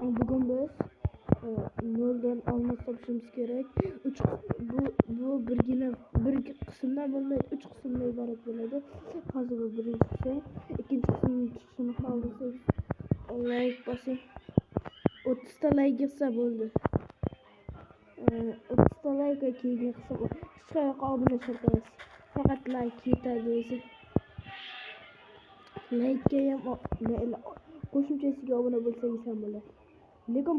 Bugun biz noldan olma topishimiz kerak. Bu bir qismdan bo'lmaydi, 3 qismdan iborat bo'ladi. Hozir bu birinchi qism, ikkinchi qismni tutishini xohlasangiz like bosing. 30 ta like yig'sa bo'ldi. 30 ta like keyingi qism. Hech qayerga obuna shart. Faqat like yetadi o'zi. Like ham qo'shimchasiga obuna bo'lsangiz ham bo'ladi. Lekin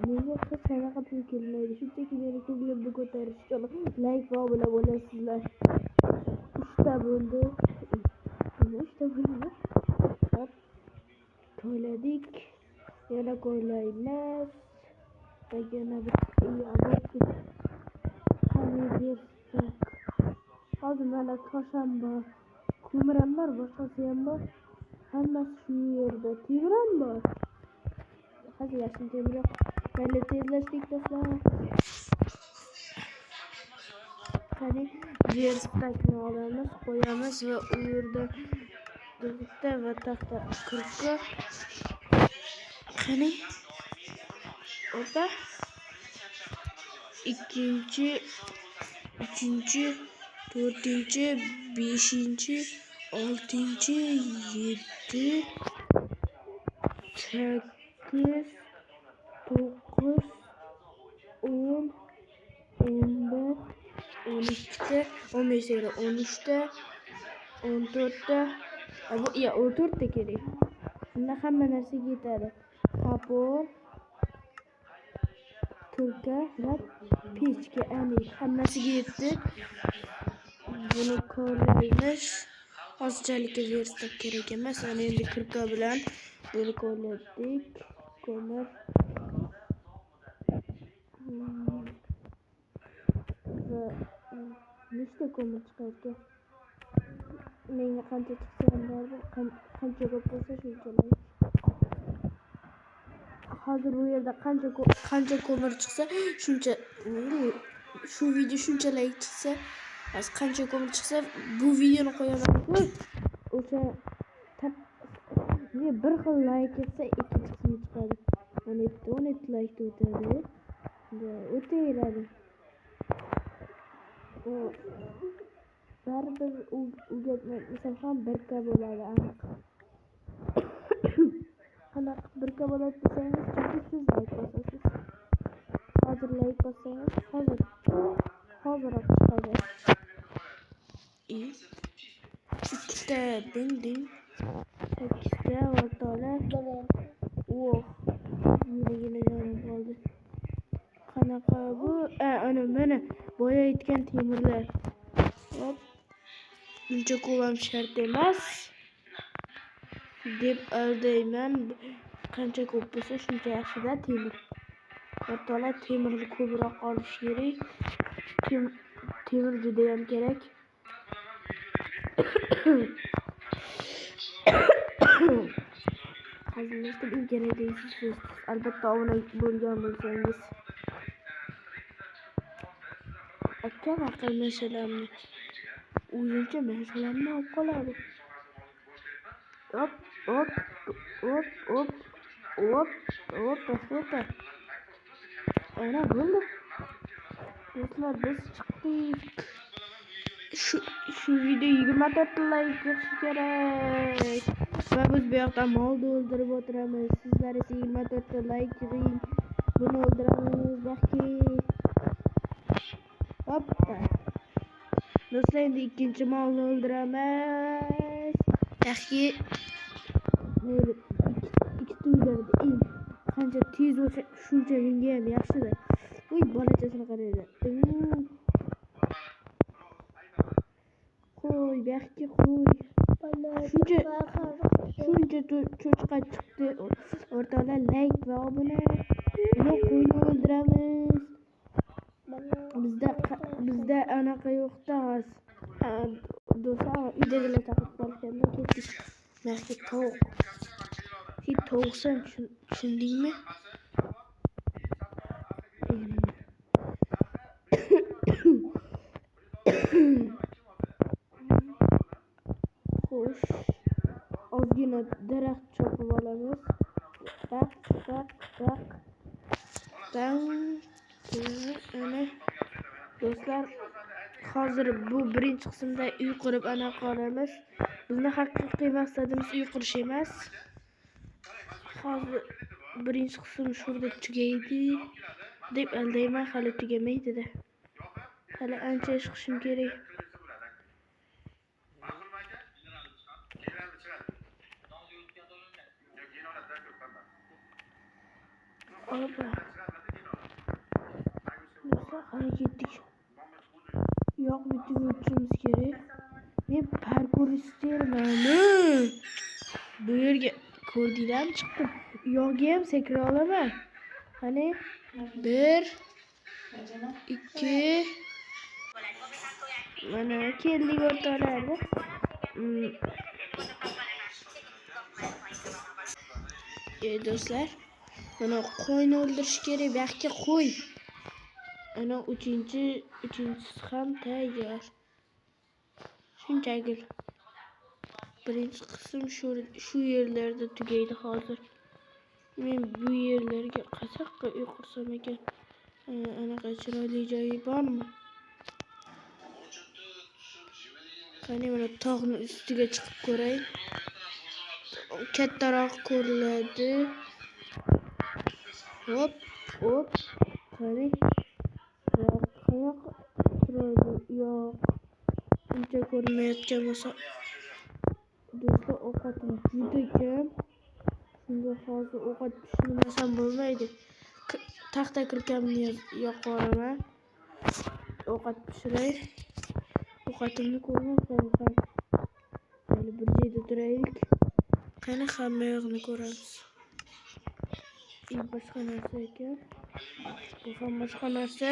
menga hech qanaqa pul kelmaydi. Shunchaki meni ko'nglimni ko'tarish uchun like va obuna bo'lasizlar. 3 ta bo'ldi. 3 ta bo'ldi. Hop. Ko'ladik. Yana ko'laymiz. Yana bir hozir mana tosham bor. Ko'miram bor, boshqasi ham bor. Hammasi shu yerda. Temiram bor. Hozir yashin temir yo'q. Mayli tezlashdik do'stlar. Qani verstakni olamiz, qo'yamiz va u yerda bitta va taxta kirka. Qani orada ikkinchi, uchinchi, to'rtinchi, beshinchi, oltinchi, 7, 8, 9, 10, 11, 12, 15, 13, 14, 14 ta kerak. Bunda hamma narsaga yetadi. Kapor, turka va pechka, hammasiga yetdi. Buni ko'rlaymiz. Hozirchalik verstak kerak emas. Ana endi kirka bilan buni ko'rladik. Ko'mir. Va nechta ko'mir chiqardi? Menga qancha chiqsa ham baribir, qancha ko'p bo'lsa shunchalik. Hozir bu yerda qancha ko'mir chiqsa shuncha, shu video shunchalik chiqsa, qancha ko'mir chiqsa bu videoni qo'yaman. O'sha bir xil like etsa ikkinchi qismi chiqadi. Mana 17 like o'tadi. O'taveradi. Baribir ugatmasam ham 1k bo'ladi aniq. Qanaqa 1k bo'ladi desangiz, chunki siz like bosasiz. Hozir like bossangiz, hoziroq chiqadi. Ikkita ding. 8ta o'rtoqlar. Yuragini jonim qoldi. Qanaqa bu? Ana mana boya aytgan temirlar. Hop. Buncha ko'p ham shart emas deb aldayman. Qancha ko'p bo'lsa shuncha yaxshi-da temir. O'rtoqlar, temirni ko'proq olish kerak. Temir juda ham kerak. Hazillashib kerak deysiz. Albatta obuna bo'lgan bo'lsangiz. Aka vaqil mashalamni. O'yinchi mashalamni olib qoladi. Hop. Ana bo'ldi. Do'stlar, biz chiqdik. Shu video 24 ta like yig'ishi kerak. Va biz bu yoqda molni o'ldirib o'tiramiz. Sizlar esa 24 ta like yig'ing. Buni o'ldiramiz baxti. Hoppa. Do'stlar, endi ikkinchi molni o'ldiramiz. Yaxshi. Ikkita uylarda qancha tez bo'lsa shuncha menga ham yaxshi-da. Voy, bolachasini qaraydi. Qo'y, yaxshi qo'y. Shuncha cho'chqa chiqdi. O'rtoqlar, like va obuna. Buni qo'yni o'ldiramiz. Bizda anaqa yo'q-da. Do'stlar, uydagilar taqib qolgandan ketdik. Yaxshi tovuq. Tovuqsan, tushundingmi? Xo'sh, ozgina daraxt chopib olamiz. Tak tak tak. Ana do'stlar, hozir bu birinchi qismda uy qurib ana qolamiz. Bizni haqiqiy maqsadimiz uy qurish emas. Hozir birinchi qism shurda tugaydi deb aldayman, hali tugamaydi-da. Hali ancha ish qilishim kerak. Opa. Do'stlar, hali ketdik. Yo'q, bitta o'tishimiz kerak. Men parkour isterman. Bu yerga ko'rdinglarmi chiqdim. Yo'g'ga ham sekira olaman. Qani 1 2 mana keldik o'rtalarda. Do'stlar, mana qo'yni o'ldirish kerak. Bu yoqqa qo'y. Ana uchinchisi ham tayyor. Shunchaki birinchi qism shu yerlarda tugaydi hozir. Men bu yerlarga qachon uy qursam ekan? Anaqa chiroyli joyi bormi? Qani mana tog'ni ustiga chiqib ko'ray. Kattaroq ko'riladi. Hop, hop. Qani. Qayoqqa chiroyli? Yo'q. Uncha ko'rinmayotgan bo'lsa. Do'stlar, ovqatim juda kam. Shunga hozir ovqat pishirmasam bo'lmaydi. Taxta kirkamni yoqaman. Ovqat pishiray. Ovqatimni ko'rmasam ham. Hali bir joyda turaylik. Qani hamma yoqni ko'ramiz. Boshqa narsa ekan. Bu ham boshqa narsa.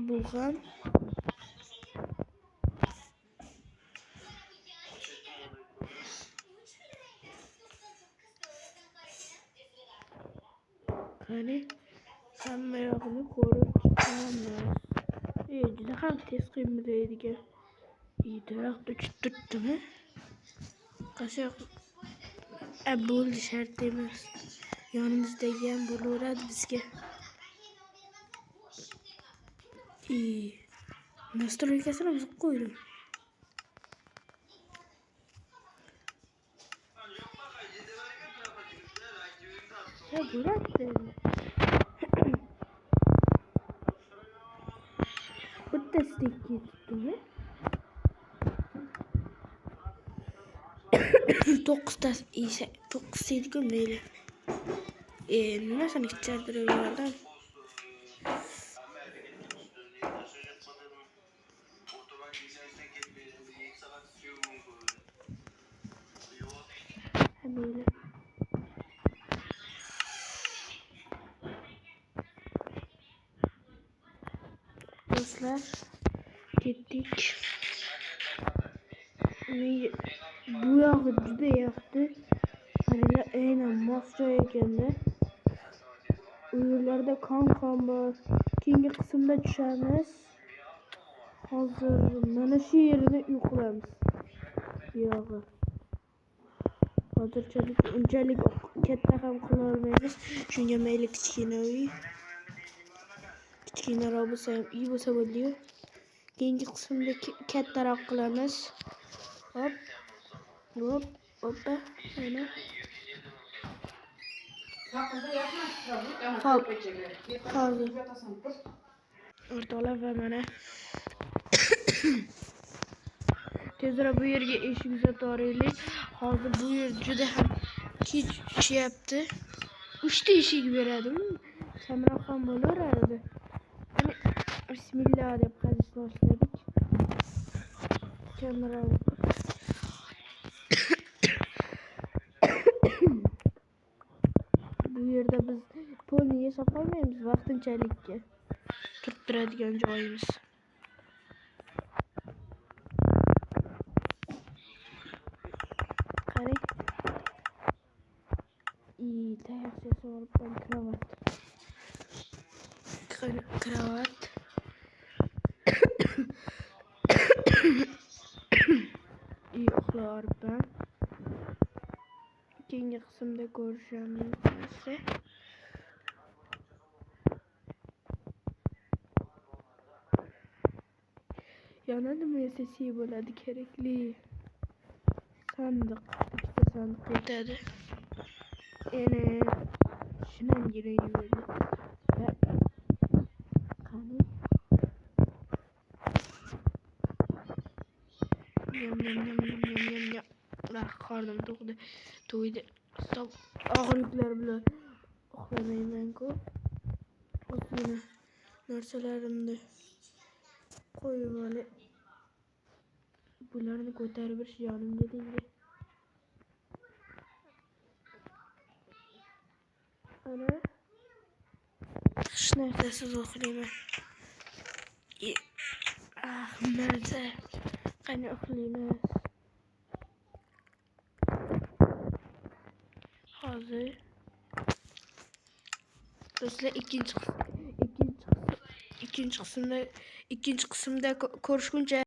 Bu ham. Qani hamma yoqni ko'rib chiqamiz. Juda ham tez qimirlaydigan. Daraxt uchib turibdimi? Qashaq. Bo'ldi, shart emas. Yonimizdagi ham bo'laveradi bizga. Nastroykasini buzib qo'ydim. Bo'ladi. Bitta stek ketdi. 9 deydi-ku mayli. Nimasini kichartirib yubordim. Mayli. Do'stlar, ketdik. Bu yog'i juda yoqdi. Qaralar, aynan mos joy ekanda. U yerlarda kon bor. Keyingi qismda tushamiz. Hozir mana shu yerda uy quramiz. Bu yog'i. Hozirchalik unchalik katta ham qila olmaymiz. Shunga mayli kichkina uy. Kichkinaroq bo'lsa ham uy bo'lsa bo'ldi-yu. Keyingi qismda kattaroq qilamiz. Hop. Hop, hoppa. Mana. Hop. Hozir. O'rtoqlar va mana. Tezroq bu yerga eshik uzataylik. Hozir bu yer juda ham kech tushyapti. 3 ta eshik beradimi? Kamroq ham bo'laveradi. Qani bismillah deb qazishni boshladik. Kamroq. Bu yerda biz polni yasab qolmaymiz, vaqtinchalikka turib turadigan joyimiz. Qani. Tayoqcha solib kravat. Kravat. Uxlarman. keyingi qismda ko'rishamiz. Yana nima SSC bo'ladi kerakli? Sandiq, ikkita sandiq yetadi. Yana shinamgina yuradi. Qani? Yum. Qarnim to'ydi. Stop. Og'riqlar bilan uxlamayman-ku. Ozgina narsalarimni qo'yib olay. Bularni ko'tarib berish yonimga deydi. Ana. Hech narsasiz uxlayman. Maza. Qani uxlaymiz. Hozir do'stlar ikkinchi qismda ko'rishguncha